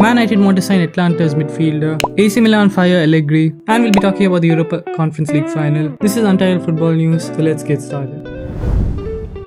Man United want to sign Atlanta's midfielder. AC Milan fire Allegri. And we'll be talking about the Europa Conference League Final. This is Untitled Football News, so let's get started.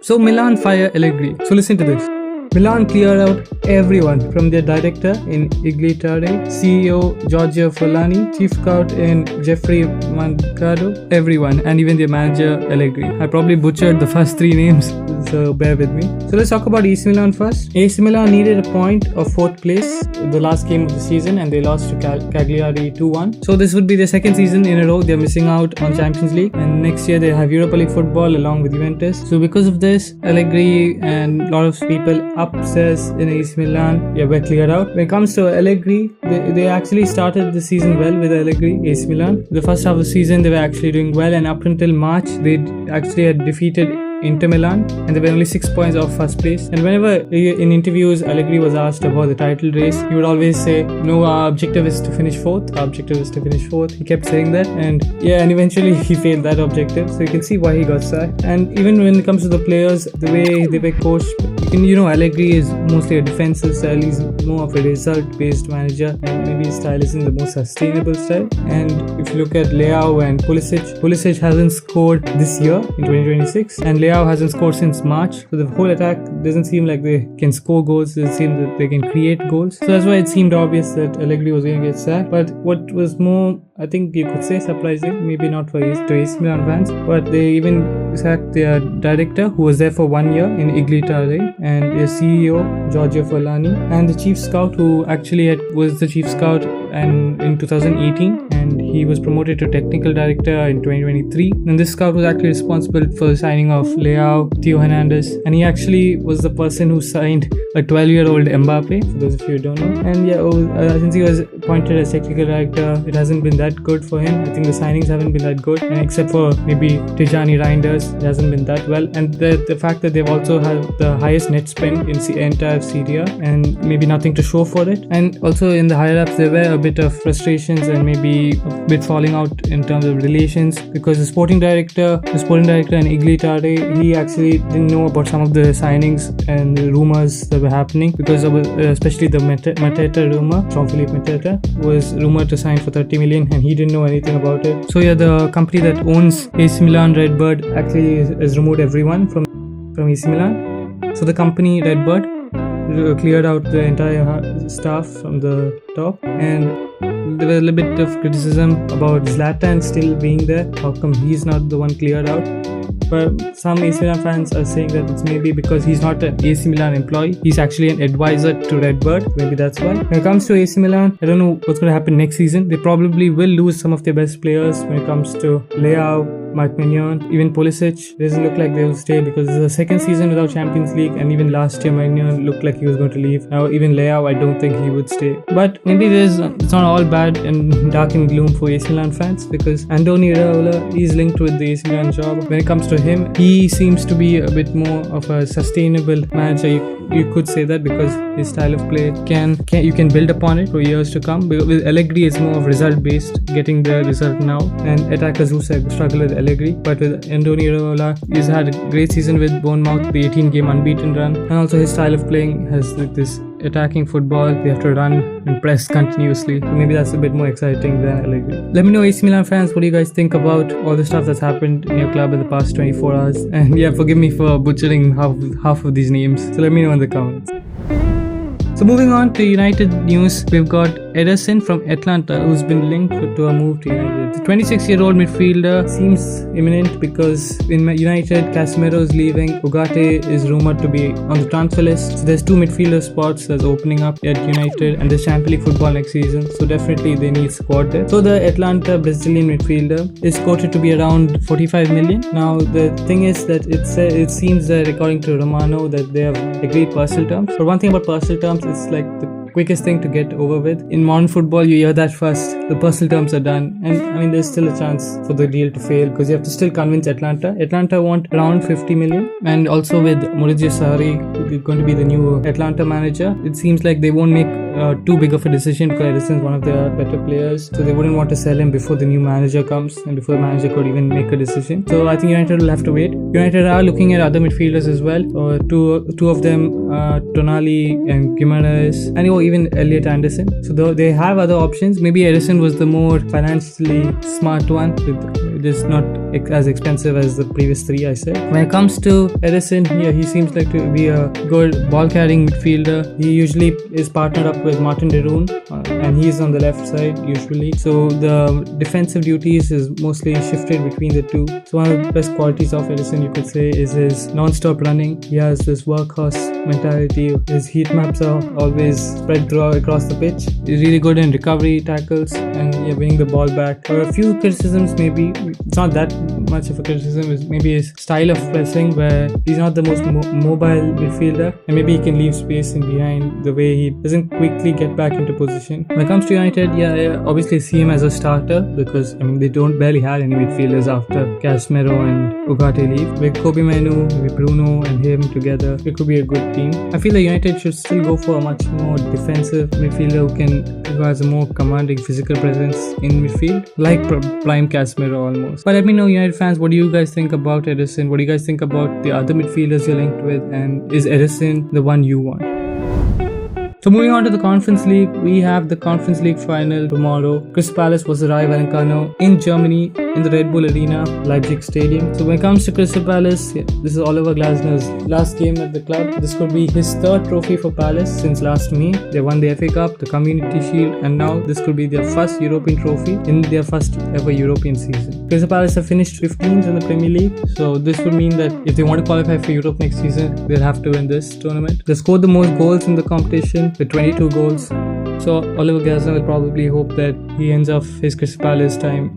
So Milan fire Allegri. So listen to this. Milan cleared out everyone from their director in Iglitare, CEO Giorgio Forlani, chief scout in Jeffrey Mancado, everyone, and even their manager Allegri. I probably butchered the first three names, so bear with me. So let's talk about AC Milan first. AC Milan needed a point of 4th place in the last game of the season and they lost to Cagliari 2-1. So this would be their second season in a row they're missing out on Champions League, and next year they have Europa League football along with Juventus. So because of this, Allegri and a lot of people upstairs in AC Milan were cleared out. When it comes to Allegri, they actually started the season well with Allegri, AC Milan. The first half of the season they were actually doing well, and up until March they actually had defeated Inter Milan and they were only 6 points off first place. And whenever in interviews Allegri was asked about the title race, he would always say, no, our objective is to finish 4th. He kept saying that, and eventually he failed that objective, so you can see why he got sacked. And even when it comes to the players, the way they were coached, Allegri is mostly a defensive style. He's more of a result-based manager, and maybe his style isn't the most sustainable style. And if you look at Leao and Pulisic hasn't scored this year in 2026, and Leao hasn't scored since March. So the whole attack doesn't seem like they can score goals. It seems that they can create goals. So that's why it seemed obvious that Allegri was going to get sacked. But what was more, I think you could say, surprising, maybe not for AC Milan fans, but they even sacked their director, who was there for 1 year in Iglitare, and their CEO Giorgio Forlani, and the chief scout, who actually was the chief scout in 2018, and he was promoted to technical director in 2023. And this scout was actually responsible for the signing of Leao, Theo Hernandez, and he actually was the person who signed a 12-year-old Mbappe, for those of you who don't know. And since he was appointed as technical director, it hasn't been that good for him. I think the signings haven't been that good, and except for maybe Tijani Reinders, it hasn't been that well. And the fact that they've also had the highest net spend in the entire Serie A, and maybe nothing to show for it. And also in the higher ups, there were a bit of frustrations and maybe a bit falling out in terms of relations, because the sporting director in Iglitare, he actually didn't know about some of the signings and the rumors that were happening, because of especially the Mateta rumor. Jean-Philippe Mateta was rumored to sign for 30 million and he didn't know anything about it. So the company that owns AC Milan Redbird actually has removed everyone from AC Milan. So the company Redbird cleared out the entire staff from the top, and there was a little bit of criticism about Zlatan still being there. How come he's not the one cleared out? But some AC Milan fans are saying that it's maybe because he's not an AC Milan employee. He's actually an advisor to Redbird. Maybe that's why. When it comes to AC Milan, I don't know what's going to happen next season. They probably will lose some of their best players when it comes to Leao, Marc Mignon, even Pulisic. It doesn't look like they will stay because this is the second season without Champions League, and even last year Mignon looked like he was going to leave. Now even Leao, I don't think he would stay. But maybe it's not all bad and dark and gloom for AC Milan fans, because Andoni Iraola is linked with the AC Milan job. When it comes to him, he seems to be a bit more of a sustainable manager. You could say that, because his style of play you can build upon it for years to come. With Allegri, it's more of result based, getting the result now, and attackers who struggle with Allegri. But with Andoni Iraola, he's had a great season with Bournemouth, the 18-game unbeaten run, and also his style of playing has this attacking football. They have to run and press continuously. So maybe that's a bit more exciting than Allegri. Let me know, AC Milan fans, what do you guys think about all the stuff that's happened in your club in the past 24 hours? And forgive me for butchering half of these names. So let me know in the comments. So moving on to United news, we've got Ederson from Atalanta, who's been linked to a move to United. The 26-year-old midfielder seems imminent because in United, Casemiro is leaving. Ugarte is rumored to be on the transfer list. So there's 2 midfielder spots that's opening up at United, and there's Champions League football next season. So definitely they need squad there. So the Atlanta Brazilian midfielder is quoted to be around 45 million. Now the thing is that it seems that according to Romano that they have agreed personal terms. But one thing about personal terms, it's like the quickest thing to get over with. In modern football, you hear that first, the personal terms are done, and I mean there's still a chance for the deal to fail because you have to still convince Atlanta want around 50 million, and also with Maurizio Sarri going to be the new Atlanta manager, it seems like they won't make too big of a decision because Ederson is one of their better players, so they wouldn't want to sell him before the new manager comes and before the manager could even make a decision. So I think United will have to wait. United are looking at other midfielders as well. Two of them, Tonali and Gimenez, and even Elliot Anderson. So they have other options. Maybe Ederson was the more financially smart one, with just not as expensive as the previous three I said. When it comes to Ederson, yeah, he seems like to be a good ball carrying midfielder. He usually is partnered up with Martin de Roon, and he's on the left side usually. So the defensive duties is mostly shifted between the two. So one of the best qualities of Ederson, you could say, is his non-stop running. He has this workhorse mentality. His heat maps are always spread across the pitch. He's really good in recovery tackles and winning the ball back. For a few criticisms, maybe it's not that much of a criticism, is maybe his style of pressing, where he's not the most mobile midfielder, and maybe he can leave space in behind, the way he doesn't quickly get back into position. When it comes to United, I obviously see him as a starter, because they don't barely have any midfielders after Casemiro and Ugarte leave. With Kobe Manu, with Bruno and him together, it could be a good team. I feel that United should still go for a much more defensive midfielder who has a more commanding physical presence in midfield, like prime Casemiro almost. But let me know, United fans, what do you guys think about Ederson? What do you guys think about the other midfielders you're linked with? And is Ederson the one you want? So moving on to the Conference League, we have the Conference League Final tomorrow. Crystal Palace vs Rayo Vallecano in Germany, in the Red Bull Arena, Leipzig Stadium. So when it comes to Crystal Palace, this is Oliver Glasner's last game at the club. This could be his third trophy for Palace since last May. They won the FA Cup, the Community Shield, and now this could be their first European trophy in their first ever European season. Crystal Palace have finished 15th in the Premier League, so this would mean that if they want to qualify for Europe next season, they'll have to win this tournament. They scored the most goals in the competition with 22 goals. So Oliver Glasner will probably hope that he ends off his Crystal Palace time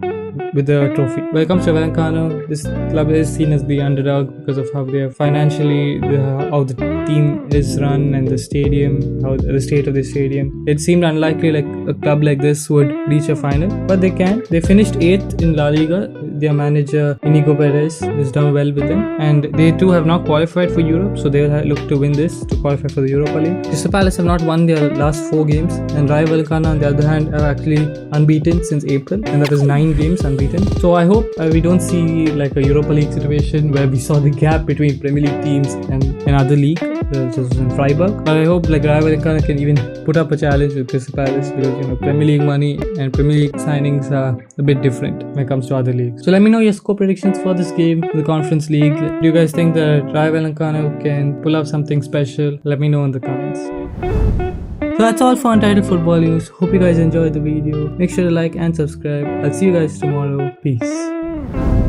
with the trophy. When it comes to Vallencano, this club is seen as the underdog because of how they are financially, how the team is run, and the stadium, how the state of the stadium. It seemed unlikely like a club like this would reach a final, but they can. They finished 8th in La Liga. Their manager Inigo Perez has done well with them, and they too have not qualified for Europe, so they will look to win this to qualify for the Europa League. Crystal Palace have not won their last 4 games, and Rayo Vallecano on the other hand are actually unbeaten since April, and that is 9 games unbeaten. So I hope we don't see like a Europa League situation where we saw the gap between Premier League teams and another league, which is in Freiburg. But I hope like Rayo Vallecano can even put up a challenge with Crystal Palace, because Premier League money and Premier League signings are a bit different when it comes to other leagues. So let me know your score predictions for this game, the Conference League. Do you guys think that Rayo Vallecano can pull up something special? Let me know in the comments. So that's all for Untitled Football News. Hope you guys enjoyed the video. Make sure to like and subscribe. I'll see you guys tomorrow. Peace.